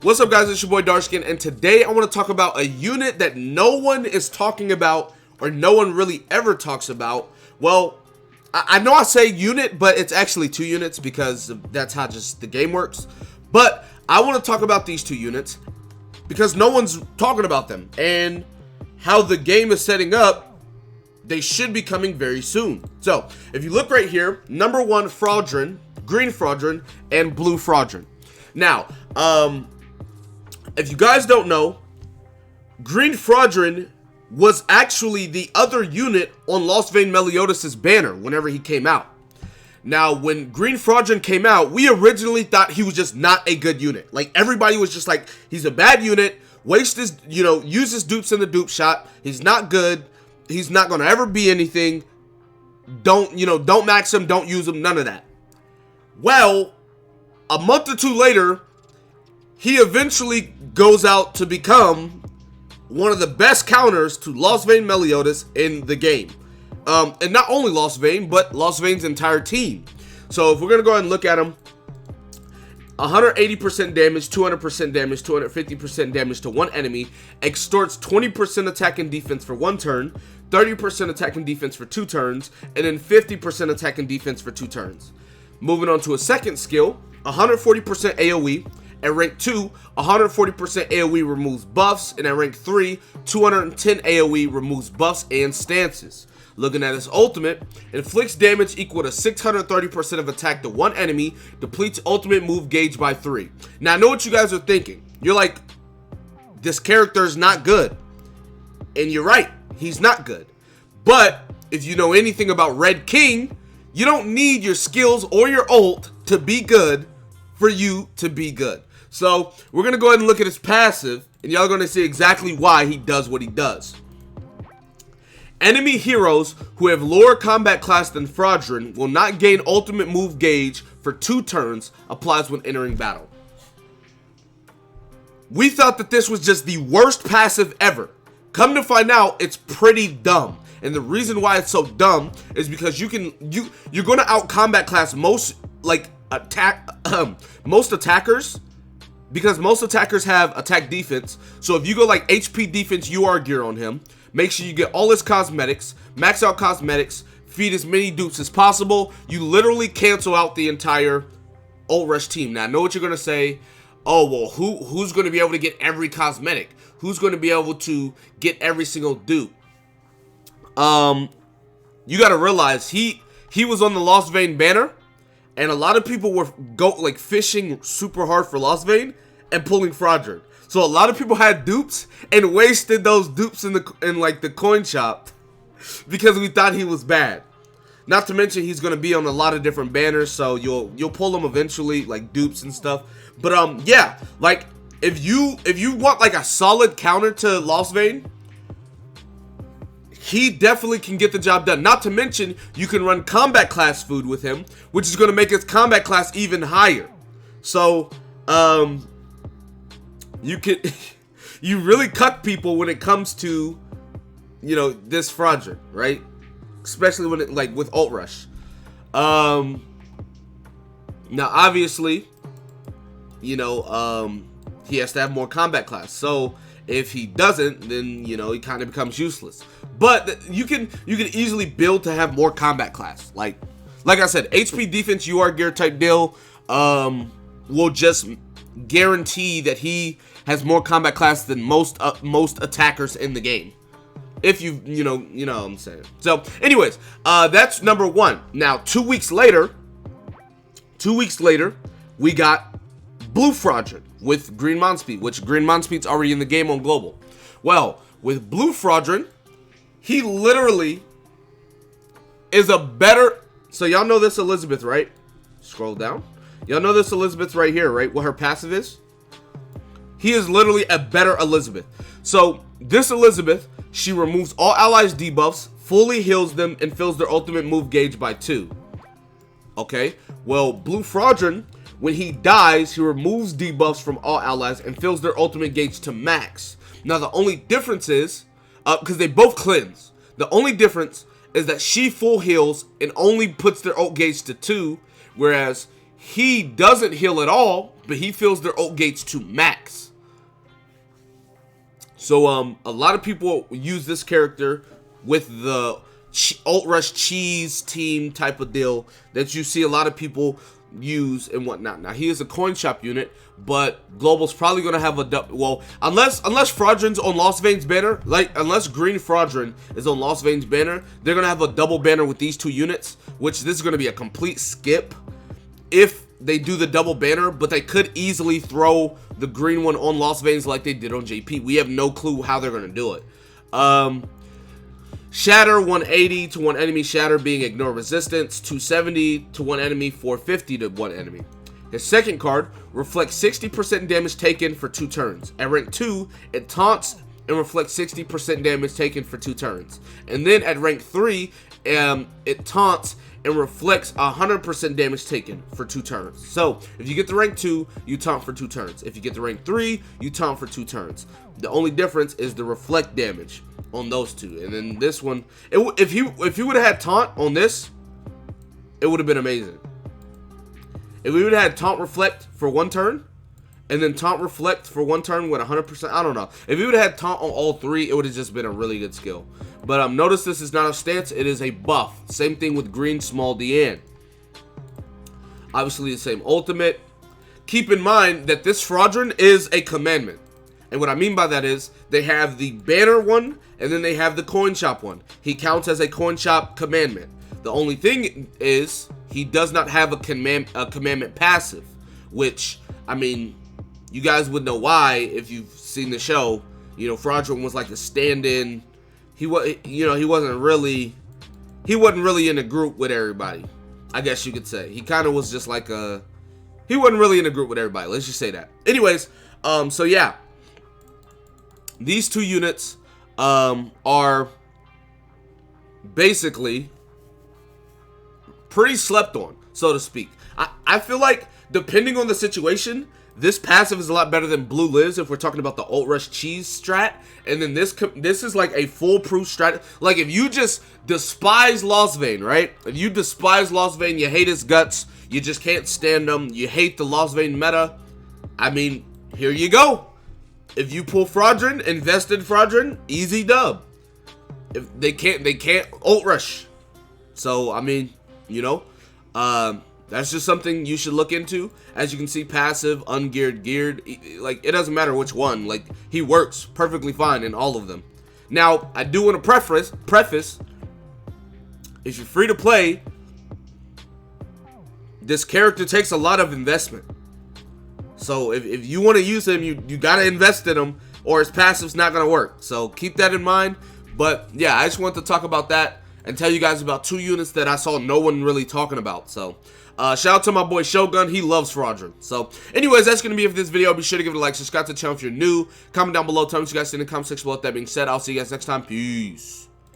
What's up, guys? It's your boy Darskin, and today I want to talk about a unit that no one is talking about, or no one really ever talks about. Well, I know I say unit, but it's actually two units because that's how just the game works. But I want to talk about these two units because no one's talking about them, and how the game is setting up, they should be coming very soon. So, if you look right here, number one, Fraudrin, green Fraudrin, and blue Fraudrin. Now, if you guys don't know, green Fraudrin was actually the other unit on Lost Vein Meliodas' banner whenever he came out. Now, when green Fraudrin came out, we originally thought he was just not a good unit. Like, everybody was just like, he's a bad unit, waste his, use his dupes in the dupe shot, he's not good, he's not gonna ever be anything, don't max him, don't use him, none of that. Well, a month or two later, he eventually goes out to become one of the best counters to Lost Vein Meliodas in the game. And not only Lost Vein, but Lost Vein's entire team. So if we're going to go ahead and look at him, 180% damage, 200% damage, 250% damage to one enemy, extorts 20% attack and defense for one turn, 30% attack and defense for 2 turns, and then 50% attack and defense for 2 turns. Moving on to a second skill, 140% AoE. At rank 2, 140% AoE removes buffs, and at rank 3, 210 AoE removes buffs and stances. Looking at his ultimate, inflicts damage equal to 630% of attack to one enemy, depletes ultimate move gauge by 3. Now I know what you guys are thinking. You're like, this character is not good. And you're right, he's not good. But if you know anything about Red King, you don't need your skills or your ult to be good for you to be good. So, we're going to go ahead and look at his passive, and y'all are going to see exactly why he does what he does. Enemy heroes who have lower combat class than Fraudrin will not gain ultimate move gauge for 2 turns, applies when entering battle. We thought that this was just the worst passive ever. Come to find out, it's pretty dumb. And the reason why it's so dumb is because you're going to out combat class most attackers, because most attackers have attack defense. So if you go like HP defense UR gear on him, make sure you get all his cosmetics, max out cosmetics, feed as many dupes as possible, you literally cancel out the entire ult rush team. Now I know what you're gonna say. Oh well, who's gonna be able to get every cosmetic? Who's gonna be able to get every single dupe? You gotta realize he was on the Lost Vein banner, and a lot of people were fishing super hard for Lost Vein and pulling Fraudrin. So a lot of people had dupes and wasted those dupes in the coin shop because we thought he was bad. Not to mention he's gonna be on a lot of different banners, so you'll pull him eventually, like dupes and stuff. But yeah, like if you want like a solid counter to Lost Vein, he definitely can get the job done. Not to mention, you can run combat class food with him, which is going to make his combat class even higher. So, you really cut people when it comes to, this Fraudrin, right? Especially when it, with ult rush. Now, obviously, he has to have more combat class. So, if he doesn't, then, he kind of becomes useless. But you can easily build to have more combat class. Like I said, HP defense UR gear type deal will just guarantee that he has more combat class than most attackers in the game. If you know what I'm saying. So, anyways, that's number 1. Now, 2 weeks later, we got blue Fraudrin with green Monspeed, which green Monspeed's already in the game on global. Well, with blue Fraudrin, he literally is a better... So y'all know this Elizabeth, right? Scroll down. Y'all know this Elizabeth right here, right? What her passive is? He is literally a better Elizabeth. So this Elizabeth, she removes all allies debuffs, fully heals them, and fills their ultimate move gauge by 2. Okay? Well, blue Fraudrin, when he dies, he removes debuffs from all allies and fills their ultimate gauge to max. Now the only difference is, because they both cleanse, the only difference is that she full heals and only puts their ult gauge to 2, whereas he doesn't heal at all, but he fills their ult gates to max. So a lot of people use this character with the ult rush cheese team type of deal that you see a lot of people use and whatnot. Now, he is a coin shop unit, but Global's probably going to have a well, unless Fraudren's on Lost Veins banner, like unless Green Fraudren is on Lost Veins banner, they're going to have a double banner with these two units, which this is going to be a complete skip if they do the double banner, but they could easily throw the green one on Lost Veins like they did on JP. We have no clue how they're going to do it. Shatter 180 to one enemy, shatter being ignore resistance, 270 to one enemy, 450 to one enemy. His second card reflects 60% damage taken for 2 turns. At rank 2, it taunts and reflects 60% damage taken for 2 turns. And then at rank 3, it taunts and reflects 100% damage taken for 2 turns. So if you get to rank 2, you taunt for 2 turns. If you get to rank 3, you taunt for 2 turns. The only difference is the reflect damage on those two. And then this one, if he would have had taunt on this, it would have been amazing. If we would have had taunt reflect for 1 turn, and then taunt reflect for 1 turn with 100%, I don't know. If we would have had taunt on all 3, it would have just been a really good skill. But notice this is not a stance, it is a buff. Same thing with Green Small Deanne. Obviously the same ultimate. Keep in mind that this Fraudren is a commandment. And what I mean by that is, they have the banner one, and then they have the coin shop one. He counts as a coin shop commandment. The only thing is, he does not have a commandment passive. Which, I mean, you guys would know why if you've seen the show. You know, Fraudren was like a stand-in. He wasn't really in a group with everybody, I guess you could say. He kind of was just like he wasn't really in a group with everybody. Let's just say that. Anyways, so yeah. These 2 units are basically pretty slept on, so to speak. I feel like, depending on the situation, this passive is a lot better than Blue Liz if we're talking about the ult rush cheese strat. And then this is like a foolproof strat. Like, if you just despise Lost Vein, right? If you despise Lost Vein, you hate his guts, you just can't stand him, you hate the Lost Vein meta, I mean, here you go. If you pull Fraudren, invest in Fraudren, easy dub. If they can't ult rush. So, I mean, you know, that's just something you should look into. As you can see, passive, ungeared, geared, like, it doesn't matter which one. Like, he works perfectly fine in all of them. Now, I do want to preface, if you're free to play, this character takes a lot of investment. So if you want to use him, you got to invest in him, or his passive's not going to work. So keep that in mind. But yeah, I just wanted to talk about that and tell you guys about 2 units that I saw no one really talking about. So shout out to my boy Shogun. He loves Fraudren. So anyways, that's going to be it for this video. Be sure to give it a like, subscribe to the channel if you're new. Comment down below. Tell me what you guys think in the comment section below. With that being said, I'll see you guys next time. Peace.